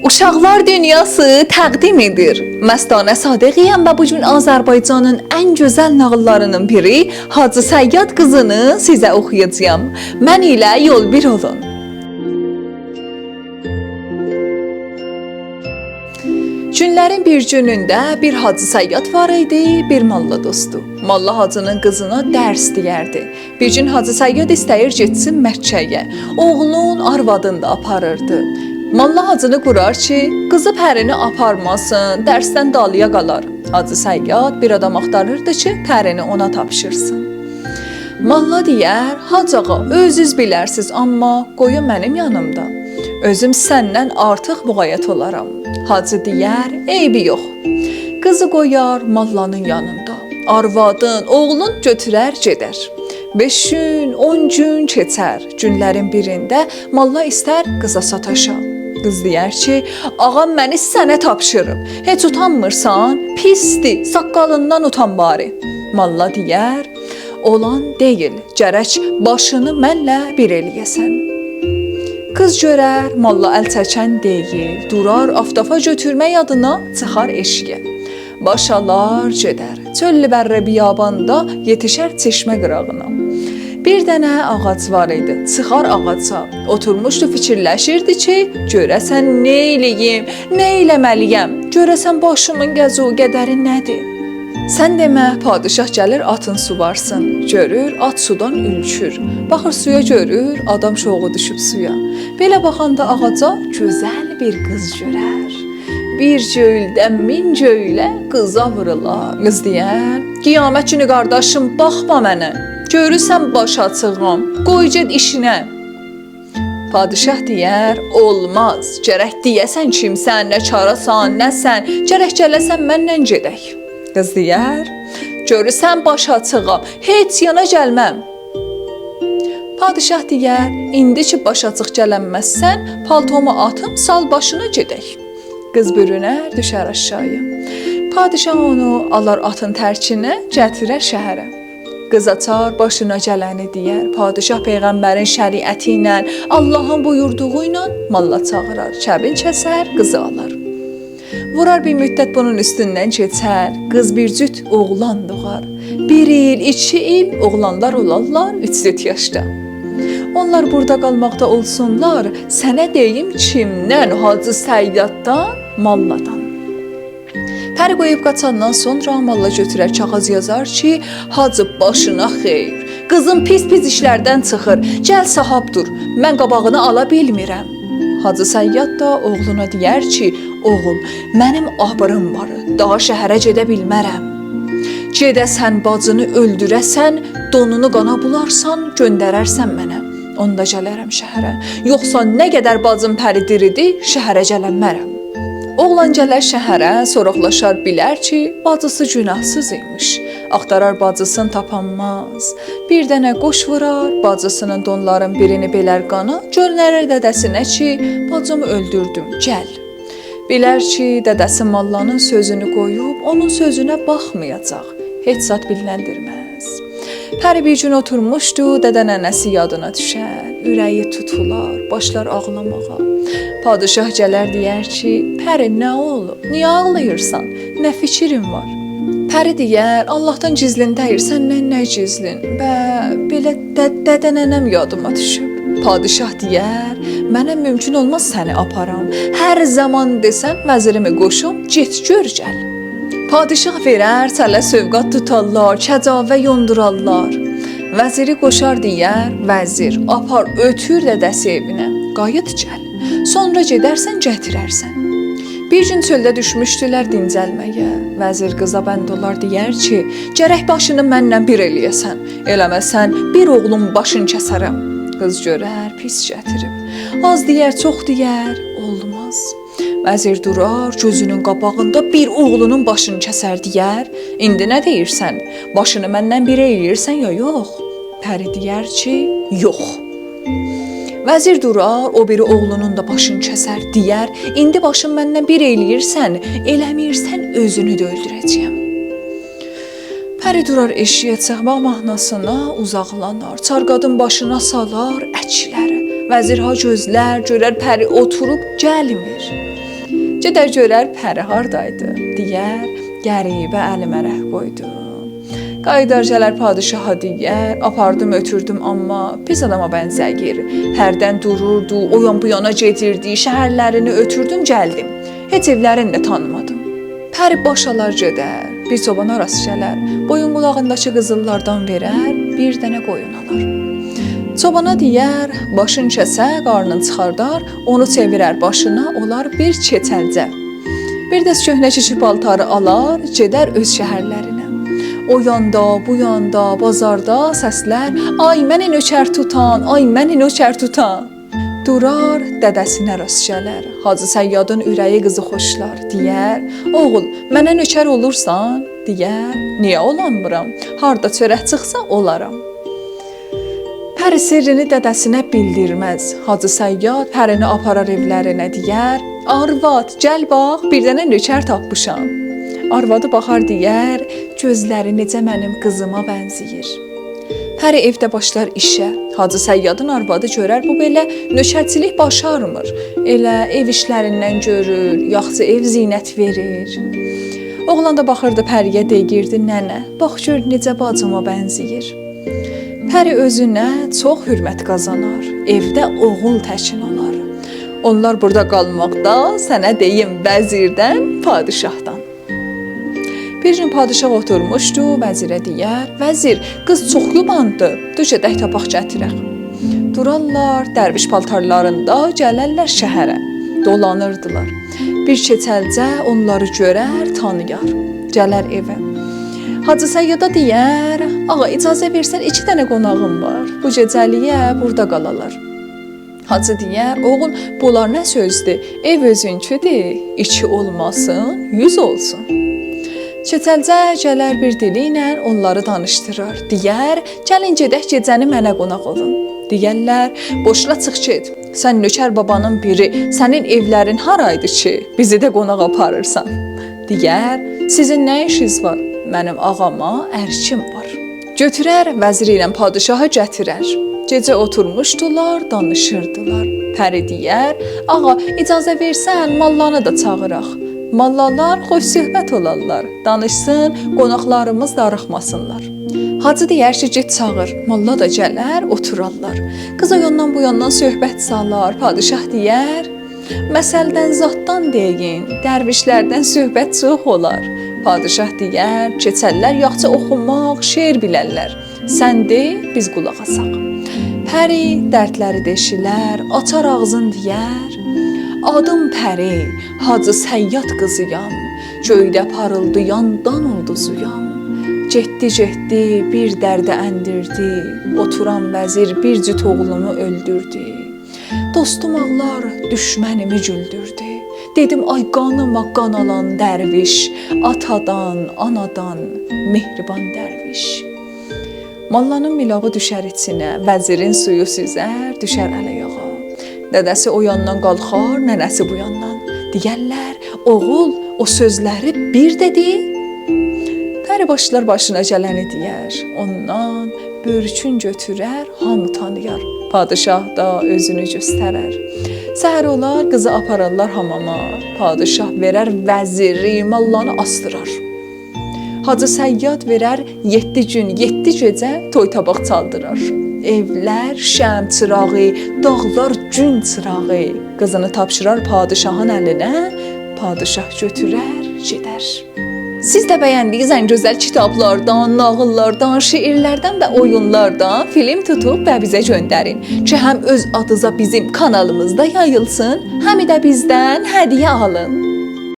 Uşaqlar Dünyası təqdim edir. Məstanə Sadığıyam və bugün Azərbaycanın ən gözəl nağıllarının biri Hacı Səyyad qızını sizə oxuyacağam. Mən ilə yol bir olun. Günlərin bir günündə bir Hacı Səyyad var idi, bir malla dostu. Malla Hacının qızına dərs deyərdi. Bir gün Hacı Səyyad istəyir getsin Məkkəyə. Oğlunun arvadını da aparırdı. Malla Hacını qurar ki, qızı Pərini aparmasın, dərsdən dalıya qalar. Hacı Səyyad bir adam axtarırdı ki, Pərini ona tapşırsın. Malla deyər, Hacı ağa, özünüz bilərsiz, amma qoyun mənim yanımda. Özüm səndən artıq müğayət olaram. Hacı deyər, eybi yox. Qızı qoyar mallanın yanında. Arvadın, oğlun götürər gedər. 5 gün, 10 gün keçər. Günlərin birində malla istər qıza sataşa. Qız deyər ki, ağam məni sənə tapşırıb. Heç utanmırsan, pisdir, saqqalından utan bari. Malla deyər, olan deyil, gərək başını mənlə bir eləyəsən. Qız görər, malla əl çəkən deyil, durar aftafa götürmək adına çıxar eşiyə. Başalar gedər, çöllü bərrə biyabanda yetişər çeşmə qırağına. Bir dənə ağac var idi, çıxar ağaca, oturmuşdu fikirləşirdi ki, görəsən nə eləyim, nə eləməliyəm, görəsən başımın qəzu qədəri nədir? Sən demə, padişah gəlir atın suvarsın, görür, at sudan ülkür, baxır suya görür, adam şoğu düşüb suya. Belə baxanda ağaca gözəl bir qız görər. Bir göyüldən min göylə qıza vurula. Qız deyər, qiyamət günü qardaşım, baxma mənə. Görürsən baş açığım, qoy get işinə. Padişah deyər, olmaz, gərək deyəsən kimsən, nə çarasan, nəsən, gərək gələsən mənlə gedək. Qız deyər, görürsən baş açığım, heç yana gəlməm. Padişah deyər, indi ki baş açıq gələnməzsən, paltomu atım, sal başına gedək. Qız bürünər, düşər aşağıya. Padişah onu alar atın tərkinə, gətirər şəhərə. Qız açar, başına gələni deyər. Padişah Peyğəmbərin şəriəti ilə, Allahın buyurduğu ilə malla çağırar. Kəbin kəsər, qızı alar. Vurar bir müddət bunun üstündən keçər. Qız bir cüt oğlan doğar. 1 il, 2 il oğlanlar olarlar 3-4 yaşda. Onlar burada qalmaqda olsunlar. Sənə deyim kimdən? Hacı Səyyaddan, malladan. Pəri qoyub qaçandan sonra malla götürər kağız yazar ki, Hacı başına xeyr, qızın pis-pis işlərdən çıxır, gəl sahab dur, mən qabağını ala bilmirəm. Hacı Səyyad da oğluna deyər ki, oğul, mənim ahbarım var, daha şəhərə gedə bilmərəm. Gedəsən bacını öldürəsən, donunu qana bularsan, göndərərsən mənə, onda gələrəm şəhərə. Yoxsa nə qədər bacım Pəri diridir, şəhərə gələnmərəm. Oğlan gələr şəhərə, soraqlaşar, bilər ki, bacısı günahsız imiş. Axtarar bacısını tapanmaz. Bir dənə qoş vurar, bacısının donların birini belər qana, görünərər dədəsinə ki, bacımı öldürdüm, gəl. Bilər ki, dədəsi mallanın sözünü qoyub, onun sözünə baxmayacaq, heç zat bilinəndirməz. Pəri bir gün oturmuşdu, dədə nənəsi yadına düşər, ürəyi tutular, başlar ağlamağa. Padişah gələr deyər ki, Pəri nə olub, niyə ağlayırsan, nə fikrin var? Pəri deyər, Allahdan gizlin deyir, səndən nə gizlin? Və belə dədə nənəm yadıma düşüb. Padişah deyər, mənə mümkün olmaz səni aparam. Hər zaman desən vəzirimi qoşum, get gör gəl. Padişah verər, sələ sövqat tutarlar, kəcavə yondurarlar. Vəziri qoşar deyər, vəzir, apar ötür dədəsi evinə, qayıt gəl. Sonra gedərsən, gətirərsən. Bir gün çöldə düşmüşdülər dincəlməyə. Vəzir qıza bənd olar deyər ki, gərək başını mənlə bir eləyəsən. Eləməsən, bir oğlun başını kəsərəm. Qız görər, pis gətirib. Az deyər, çox deyər, olmaz. Vəzir durar, gözünün qabağında bir oğlunun başını kəsər deyər. İndi nə deyirsən? Başını məndən bir eləyirsən ya yox? Pəri deyər ki, yox. Vəzir durar, o biri oğlunun da başını kəsər deyər. İndi başını məndən bir eləyirsən, eləmirsən özünü də öldürəcəyəm. Pəri durar eşiyə çıxmaq mahnasına uzaqlanar. Çarqadın başına salar əkləri. Vəzir ha gözlər, görər Pəri oturub gəlmir. Gedər görər Pəri hardaydı, deyər, qəribə əlimə rəh qoydu. Qaydar gələr padişaha deyər, apardım ötürdüm amma pis adama bənzəyir. Hərdən dururdu, o yan bu yana gedirdi, şəhərlərini ötürdüm gəldim. Heç evlərini də tanımadım. Pəri başalar gedər, bir çobana rast gələr, boyun qulağındakı qızıllardan verər, bir dənə qoyun alar. Çobana deyər, başın kəsə, qarnın çıxardar, onu çevirər başına, olar bir keçəlcə. Bir də köhnə kişi paltarı alar, gedər öz şəhərlərinə. O yanda, bu yanda, bazarda səslər, ay məni nökər tutan, ay məni nökər tutan. Durar, dədəsinə rast gələr, Hacı Səyyadın ürəyi qızı xoşlar, deyər, oğul, mənə nökər olursan, deyər, niyə olanmıram, harda çörək çıxsa olaram. Pəri sirrini dədəsinə bildirməz, Hacı Səyyad Pərini aparar evlərinə deyər, arvad, gəl bax, bir dənə nökər tapmışam. Arvadı baxar deyər, gözləri necə mənim qızıma bənzəyir. Pəri evdə başlar işə, Hacı Səyyadın arvadı görər, bu belə nökərçilik başarmır. Elə ev işlərindən görür, yaxşı ev zinət verir. Oğlan da baxırdı Pəriyə deyirdi, nənə, bax gör necə bacıma bənzəyir. Pəri özünə çox hürmət qazanar, evdə oğul təkin olar. Onlar burada qalmaqda, sənə deyim, vəzirdən, padişahdan. Bir gün padişah oturmuşdu, vəzirə deyər, vəzir, qız çox yubandı, gedək tapaq gətirək. Durarlar, dərviş paltarlarında gələrlər şəhərə, dolanırdılar. Bir keçəlcə onları görər, tanıyar, gələr evə. Hacı Səyyada deyər, ağa icazə versən 2 dənə qonağım var, bu gecəliyə burada qalalar. Hacı deyər, oğul, bunlar nə sözdür, ev özünküdür, 2 olmasın, 100 olsun. Keçəlcə gələr bir dili ilə onları danışdırır. Deyər, gəlin gedək gecəni mənə qonaq olun. Deyərlər, boşla çıx get. Sən nökər babanın biri, sənin evlərin haraydı ki, bizi də qonaq aparırsan. Deyər, sizin nə işiniz var? Mənim ağama ərkim var. Götürər, vəziri ilə padişaha gətirər. Gecə oturmuşdular, danışırdılar. Pəri deyər, ağa, icazə versən, mallanı da çağıraq. Mallalar xoş söhbət olarlar, danışsın, qonaqlarımız darıxmasınlar. Hacı deyər ki, get çağır, malla da gələr, oturarlar. Qız o yandan bu yandan söhbət salar, padişah deyər, məsəldən zaddan deyin, dərvişlərdən söhbət çox olar. Padişah deyər, keçərlər, yaxşı oxumaq, şeir bilərlər. Sən de, biz qulaq asaq. Pəri dərdləri deşilər, açar ağzın deyər, adım Pəri, Hacı Səyyad qızıyam, göydə parıldayandan ulduzuyam. Getdi, bir dərdə əndirdi, oturan vəzir bir cüt oğlumu öldürdü. Dostum ağlar, düşmənimi güldürdü. Dedim, ay qanıma qan alan dərviş, atadan, anadan, mehriban dərviş. Mallanın milavı düşər içinə, vəzirin suyu süzər, düşər əl-ayağa. Dədəsi o yandan qalxar, nənəsi bu yandan. Deyərlər, oğul, o sözləri bir dedi. Pəri başlar başına gələni deyər. Ondan börkün götürər, hamı tanıyar. Padişah da özünü göstərər. Səhər olar, qızı apararlar hamama. Padişah verər vəziri, mallanı astırar. Hacı Səyyad verər 7 gün, 7 gecə toy tabaq çaldırar. Evlər şəm çırağı, dağlar gün çırağı. Qızını tapşırar padişahın əlinə, padişah götürər, gedər. Siz də bəyəndiyiniz ən gözəl kitablardan, nağıllardan, şeirlərdən və oyunlardan film tutub və bizə göndərin ki, həm öz adınıza bizim kanalımızda yayılsın, həm də bizdən hədiyyə alın.